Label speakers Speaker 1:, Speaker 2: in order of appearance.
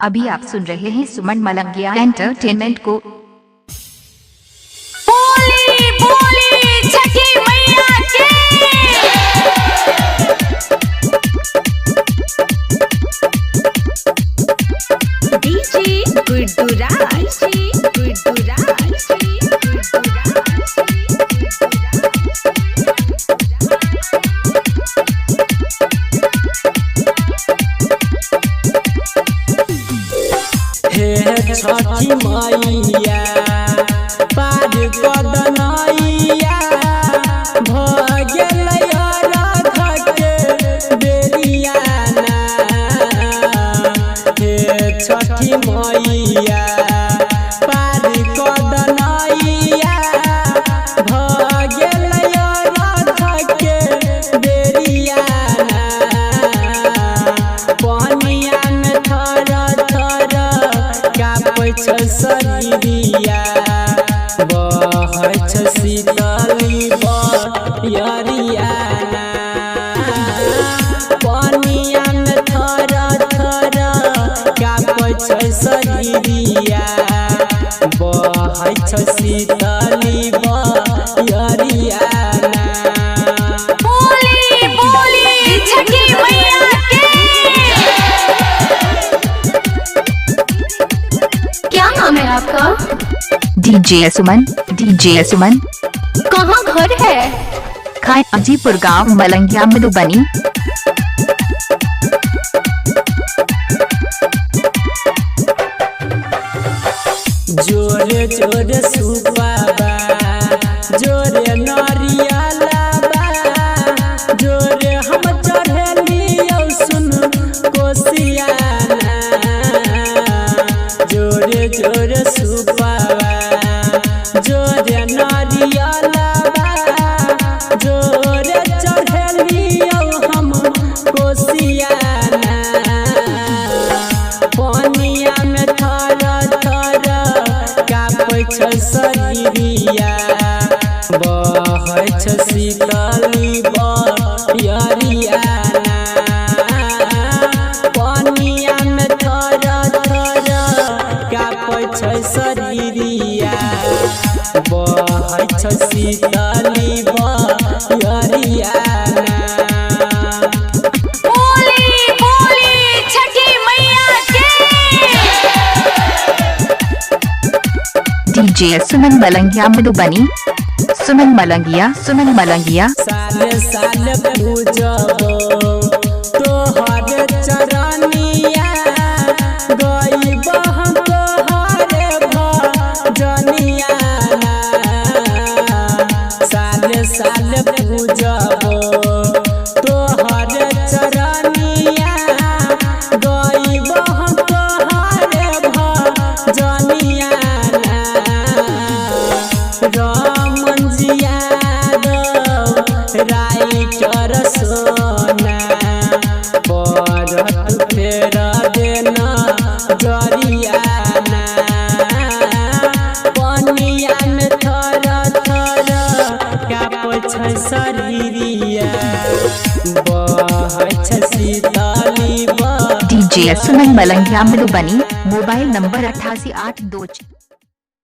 Speaker 1: अभी आप सुन रहे हैं सुमन मलंगिया एंटरटेनमेंट को।
Speaker 2: बोली बोली छठी मैया की। डीजे गुड्डूराज,
Speaker 3: छठी मैया पार कदनैया भगेल राघ के बेरिया हे छठी मैया पार कदनैया भगेल राघ के बेरिया पनिया में थर शरीरिया बहै शीतली बरिया पनिया में थर कापै शरीरिया बहै शीतली बरिया।
Speaker 2: बोली बोली छठी मैया की। क्या नाम है आपका?
Speaker 1: डीजे सुमन।
Speaker 2: कहाँ घर है?
Speaker 1: खाए अजीपुर गांव मलंगिया मधुबनी।
Speaker 3: जोरे जोरे सुपाबा जोरे नरियाला जोरे हम चढ़ेलियो सुन कोसियाना जोरे जोरे सुपाबा जोरे नरियाला जोरे चढ़ेलियो हम कोसियाना पनिया में थर कापै शरीरिया बहै शीतली बरिया पनिया में थर कापै शरीरिया बहै शीतली बरिया।
Speaker 2: बोली बोली छठी मैया की।
Speaker 1: डीजे सुमन मलंगिया मधुबनी। सुमन मलंगिया
Speaker 3: साले साले पूजबो तोहरे चरनिया गइब हम तोहरे भजनिया साले साले पूजबो तोहरे चरनिया गइब हम तोहरे भजनिया रमन जिया राइटर सोना परत फेर देना जरियाना पनिया में थर कापै शरीरिया बहै शीतली।
Speaker 1: DJ Suman Malangiya Madhubani. Mobile number 8882।